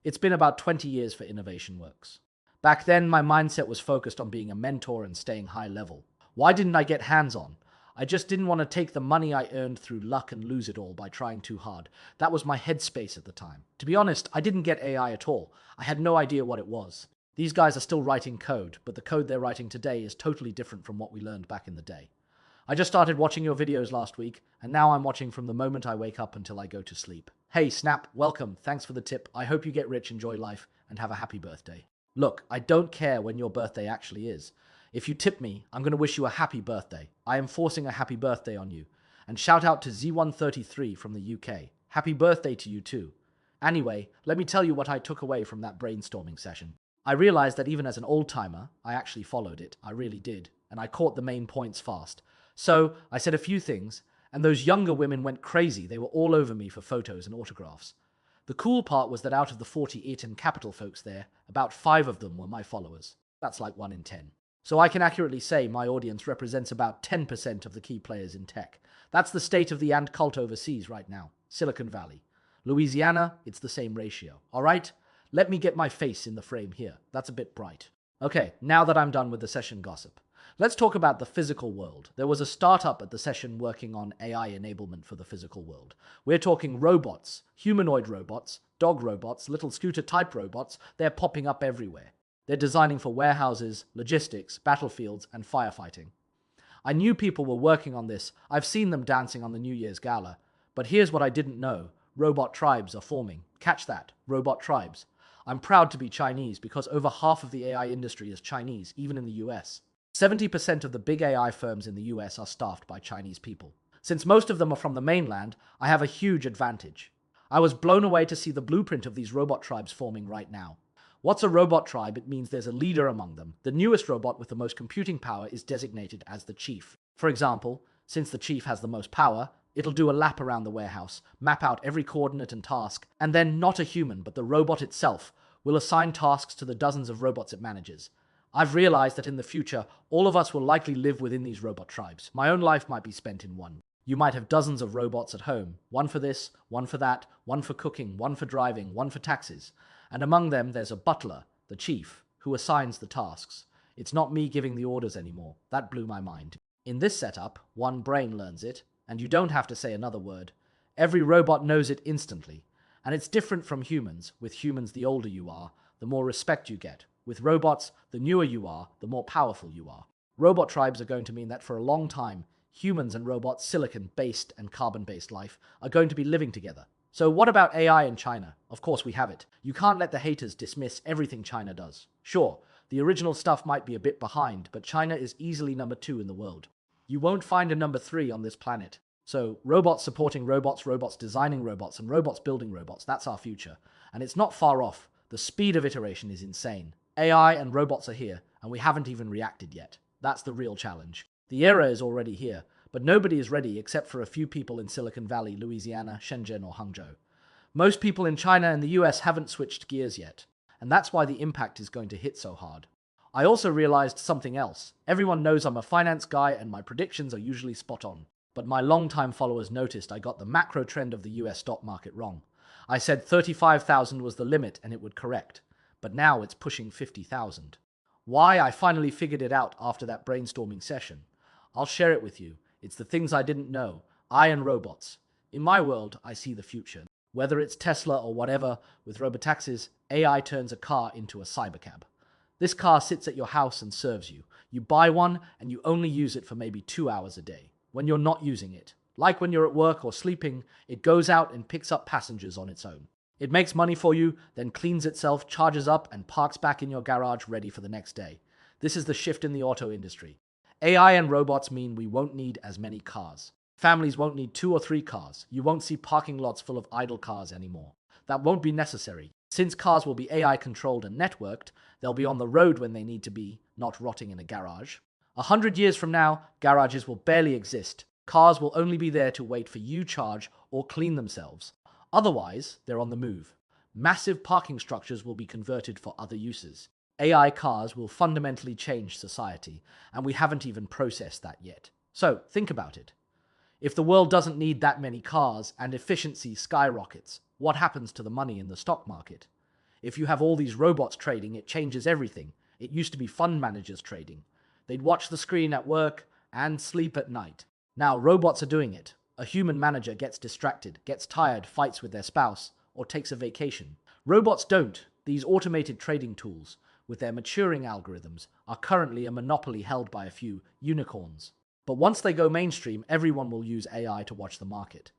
It's been about 20 years for Innovation Works. Back then, my mindset was focused on being a mentor and staying high level. Why didn't I get hands-on? I just didn't want to take the money I earned through luck and lose it all by trying too hard. That was my headspace at the time. To be honest, I didn't get AI at all. I had no idea what it was. These guys are still writing code, but the code they're writing today is totally different from what we learned back in the day. I just started watching your videos last week, and now I'm watching from the moment I wake up until I go to sleep. Hey, Snap, welcome. Thanks for the tip. I hope you get rich, enjoy life, and have a happy birthday. Look, I don't care when your birthday actually is. If you tip me, I'm going to wish you a happy birthday. I am forcing a happy birthday on you. And shout out to Z133 from the UK. Happy birthday to you too. Anyway, let me tell you what I took away from that brainstorming session. I realized that even as an old-timer, I actually followed it. I really did. And I caught the main points fast. So, I said a few things, and those younger women went crazy. They were all over me for photos and autographs. The cool part was that out of the 40 IT and Capital folks there, about 5 of them were my followers. That's like 1 in 10. So I can accurately say my audience represents about 10% of the key players in tech. That's the state of the ant cult overseas right now. Silicon Valley. Louisiana, it's the same ratio. Alright? Let me get my face in the frame here. That's a bit bright. Okay, now that I'm done with the session gossip, let's talk about the physical world. There was a startup at the session working on AI enablement for the physical world. We're talking robots, humanoid robots, dog robots, little scooter-type robots. They're popping up everywhere. They're designing for warehouses, logistics, battlefields, and firefighting. I knew people were working on this. I've seen them dancing on the New Year's gala. But here's what I didn't know. Robot tribes are forming. Catch that. Robot tribes. I'm proud to be Chinese because over half of the AI industry is Chinese, even in the US. 70% of the big AI firms in the US are staffed by Chinese people. Since most of them are from the mainland, I have a huge advantage. I was blown away to see the blueprint of these robot tribes forming right now. What's a robot tribe? It means there's a leader among them. The newest robot with the most computing power is designated as the chief. For example, since the chief has the most power, it'll do a lap around the warehouse, map out every coordinate and task, and then not a human, but the robot itself will assign tasks to the dozens of robots it manages. I've realized that in the future, all of us will likely live within these robot tribes. My own life might be spent in one. You might have dozens of robots at home, one for this, one for that, one for cooking, one for driving, one for taxes. And among them, there's a butler, the chief, who assigns the tasks. It's not me giving the orders anymore. That blew my mind. In this setup, one brain learns it, and you don't have to say another word. Every robot knows it instantly. And it's different from humans. With humans, the older you are, the more respect you get. With robots, the newer you are, the more powerful you are. Robot tribes are going to mean that for a long time, humans and robots, silicon-based and carbon-based life, are going to be living together. So what about AI in China? Of course we have it. You can't let the haters dismiss everything China does. Sure, the original stuff might be a bit behind, but China is easily number 2 in the world. You won't find a number 3 on this planet. So robots supporting robots, robots designing robots, and robots building robots, that's our future. And it's not far off. The speed of iteration is insane. AI and robots are here, and we haven't even reacted yet. That's the real challenge. The era is already here, but nobody is ready except for a few people in Silicon Valley, Louisiana, Shenzhen, or Hangzhou. Most people in China and the US haven't switched gears yet, and that's why the impact is going to hit so hard. I also realized something else. Everyone knows I'm a finance guy and my predictions are usually spot on. But my longtime followers noticed I got the macro trend of the US stock market wrong. I said 35,000 was the limit and it would correct, but now it's pushing 50,000. Why? I finally figured it out after that brainstorming session. I'll share it with you. It's the things I didn't know. I and robots. In my world, I see the future. Whether it's Tesla or whatever, with robotaxis, AI turns a car into a cybercab. This car sits at your house and serves you. You buy one and you only use it for maybe 2 hours a day. When you're not using it, like when you're at work or sleeping, it goes out and picks up passengers on its own. It makes money for you, then cleans itself, charges up, and parks back in your garage ready for the next day. This is the shift in the auto industry. AI and robots mean we won't need as many cars. Families won't need 2 or 3 cars. You won't see parking lots full of idle cars anymore. That won't be necessary. Since cars will be AI controlled and networked, they'll be on the road when they need to be, not rotting in a garage. 100 years from now, garages will barely exist. Cars will only be there to wait for you charge or clean themselves. Otherwise, they're on the move. Massive parking structures will be converted for other uses. AI cars will fundamentally change society, and we haven't even processed that yet. So, think about it. If the world doesn't need that many cars and efficiency skyrockets, what happens to the money in the stock market? If you have all these robots trading, it changes everything. It used to be fund managers trading. They'd watch the screen at work and sleep at night. Now robots are doing it. A human manager gets distracted, gets tired, fights with their spouse, or takes a vacation. Robots don't. These automated trading tools, with their maturing algorithms, are currently a monopoly held by a few unicorns. But once they go mainstream, everyone will use AI to watch the market.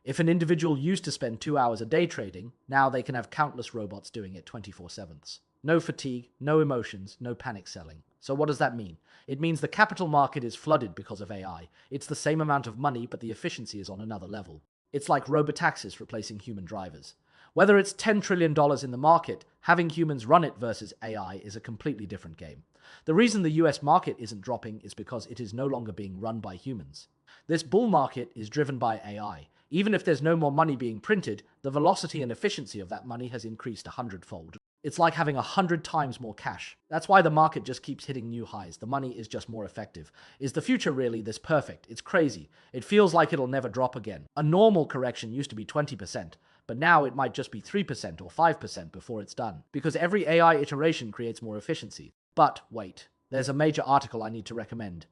If an individual used to spend 2 hours a day trading, now they can have countless robots doing it 24/7. No fatigue, no emotions, no panic selling. So what does that mean? It means the capital market is flooded because of AI. It's the same amount of money, but the efficiency is on another level. It's like robotaxis replacing human drivers. Whether it's $10 trillion in the market, having humans run it versus AI is a completely different game. The reason the US market isn't dropping is because it is no longer being run by humans. This bull market is driven by AI. Even if there's no more money being printed, the velocity and efficiency of that money has increased 100-fold. It's like having 100 times more cash. That's why the market just keeps hitting new highs. The money is just more effective. Is the future really this perfect? It's crazy. It feels like it'll never drop again. A normal correction used to be 20%, but now it might just be 3% or 5% before it's done, because every AI iteration creates more efficiency. But wait, there's a major article I need to recommend.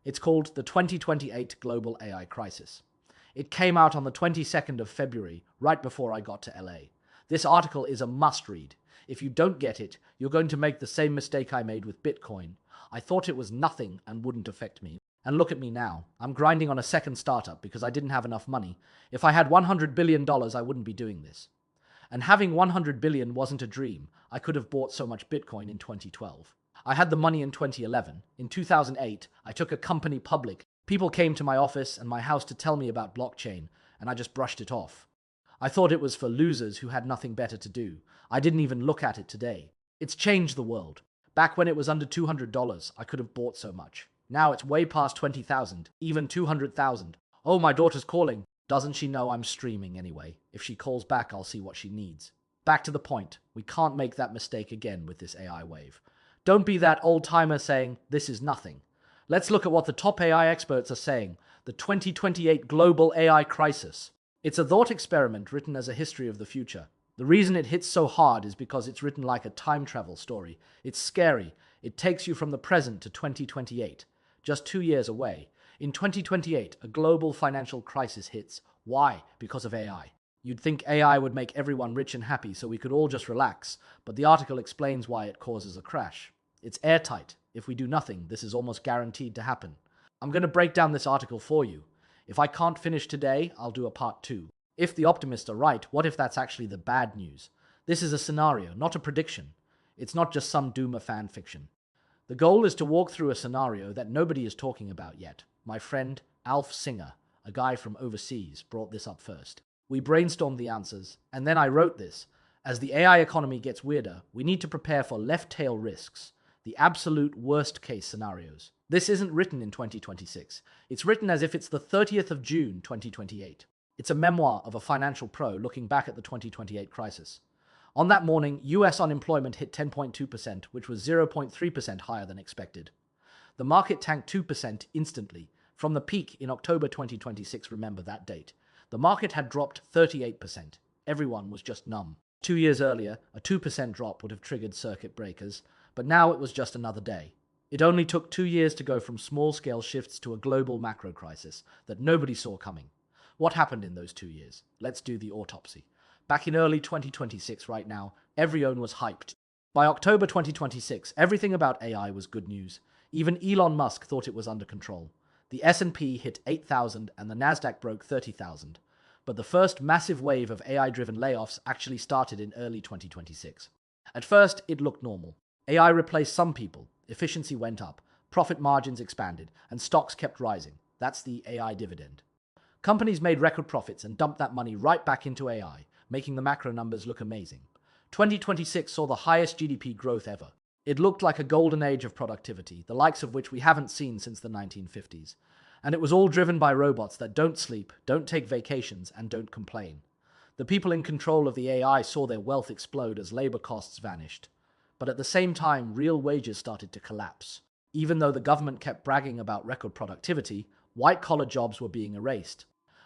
It's called The 2028 Global AI Crisis. It came out on the 22nd of February, right before I got to LA. This article is a must-read. If you don't get it, you're going to make the same mistake I made with Bitcoin. I thought it was nothing and wouldn't affect me. And look at me now. I'm grinding on a second startup because I didn't have enough money. If I had $100 billion, I wouldn't be doing this. And having 100 billion wasn't a dream. I could have bought so much Bitcoin in 2012. I had the money in 2011. In 2008, I took a company public. People came to my office and my house to tell me about blockchain, and I just brushed it off. I thought it was for losers who had nothing better to do. I didn't even look at it today. It's changed the world. Back when it was under $200, I could have bought so much. Now it's way past 20,000, even 200,000. Oh, my daughter's calling. Doesn't she know I'm streaming anyway? If she calls back, I'll see what she needs. Back to the point. We can't make that mistake again with this AI wave. Don't be that old-timer saying, this is nothing. Let's look at what the top AI experts are saying. The 2028 Global AI Crisis. It's a thought experiment written as a history of the future. The reason it hits so hard is because it's written like a time travel story. It's scary. It takes you from the present to 2028, just 2 years away. In 2028, a global financial crisis hits. Why? Because of AI. You'd think AI would make everyone rich and happy so we could all just relax, but the article explains why it causes a crash. It's airtight. If we do nothing, this is almost guaranteed to happen. I'm going to break down this article for you. If I can't finish today, I'll do a part 2. If the optimists are right, what if that's actually the bad news? This is a scenario, not a prediction. It's not just some doomer fan fiction. The goal is to walk through a scenario that nobody is talking about yet. My friend Alf Singer, a guy from overseas, brought this up first. We brainstormed the answers, and then I wrote this. As the AI economy gets weirder, we need to prepare for left-tail risks, the absolute worst-case scenarios. This isn't written in 2026. It's written as if it's the 30th of June, 2028. It's a memoir of a financial pro looking back at the 2028 crisis. On that morning, US unemployment hit 10.2%, which was 0.3% higher than expected. The market tanked 2% instantly. From the peak in October 2026, remember that date. The market had dropped 38%. Everyone was just numb. 2 years earlier, a 2% drop would have triggered circuit breakers, but now it was just another day. It only took 2 years to go from small-scale shifts to a global macro crisis that nobody saw coming. What happened in those 2 years? Let's do the autopsy. Back in early 2026 right now, everyone was hyped. By October 2026, everything about AI was good news. Even Elon Musk thought it was under control. The S&P hit 8,000 and the Nasdaq broke 30,000. But the first massive wave of AI-driven layoffs actually started in early 2026. At first, it looked normal. AI replaced some people, efficiency went up, profit margins expanded, and stocks kept rising. That's the AI dividend. Companies made record profits and dumped that money right back into AI, making the macro numbers look amazing. 2026 saw the highest GDP growth ever. It looked like a golden age of productivity, the likes of which we haven't seen since the 1950s. And it was all driven by robots that don't sleep, don't take vacations, and don't complain. The people in control of the AI saw their wealth explode as labor costs vanished. But at the same time, real wages started to collapse. Even though the government kept bragging about record productivity, white-collar jobs were being erased.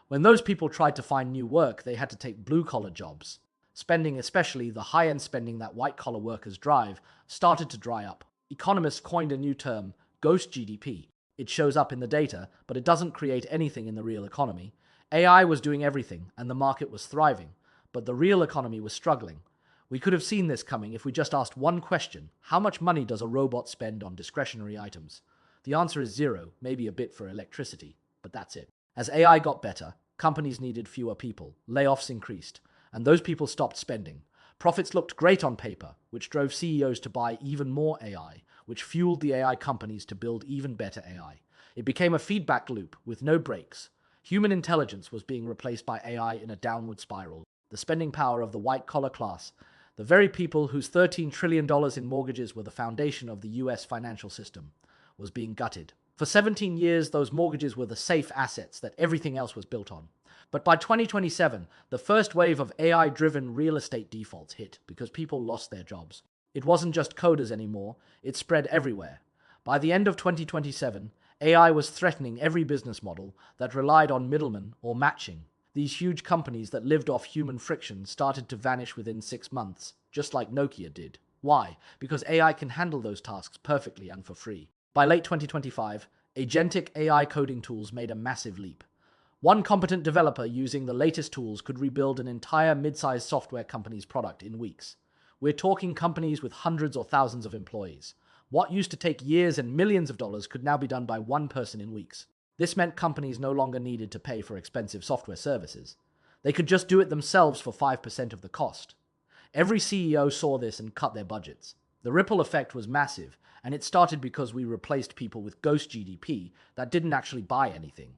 When those people tried to find new work, they had to take blue-collar jobs. Spending, especially the high-end spending that white-collar workers drive, started to dry up. Economists coined a new term, ghost GDP. It shows up in the data, but it doesn't create anything in the real economy. AI was doing everything, and the market was thriving, but the real economy was struggling. We could have seen this coming if we just asked one question: how much money does a robot spend on discretionary items? The answer is zero, maybe a bit for electricity, but that's it. As AI got better, companies needed fewer people, layoffs increased, and those people stopped spending. Profits looked great on paper, which drove CEOs to buy even more AI, which fueled the AI companies to build even better AI. It became a feedback loop with no breaks. Human intelligence was being replaced by AI in a downward spiral. The spending power of the white-collar class, the very people whose $13 trillion in mortgages were the foundation of the US financial system, was being gutted. For 17 years, those mortgages were the safe assets that everything else was built on. But by 2027, the first wave of AI-driven real estate defaults hit because people lost their jobs. It wasn't just coders anymore, it spread everywhere. By the end of 2027, AI was threatening every business model that relied on middlemen or matching. These huge companies that lived off human friction started to vanish within 6 months, just like Nokia did. Why? Because AI can handle those tasks perfectly and for free. By late 2025, agentic AI coding tools made a massive leap. One competent developer using the latest tools could rebuild an entire mid-sized software company's product in weeks. We're talking companies with hundreds or thousands of employees. What used to take years and millions of dollars could now be done by one person in weeks. This meant companies no longer needed to pay for expensive software services. They could just do it themselves for 5% of the cost. Every CEO saw this and cut their budgets. The ripple effect was massive, and it started because we replaced people with ghost GDP that didn't actually buy anything.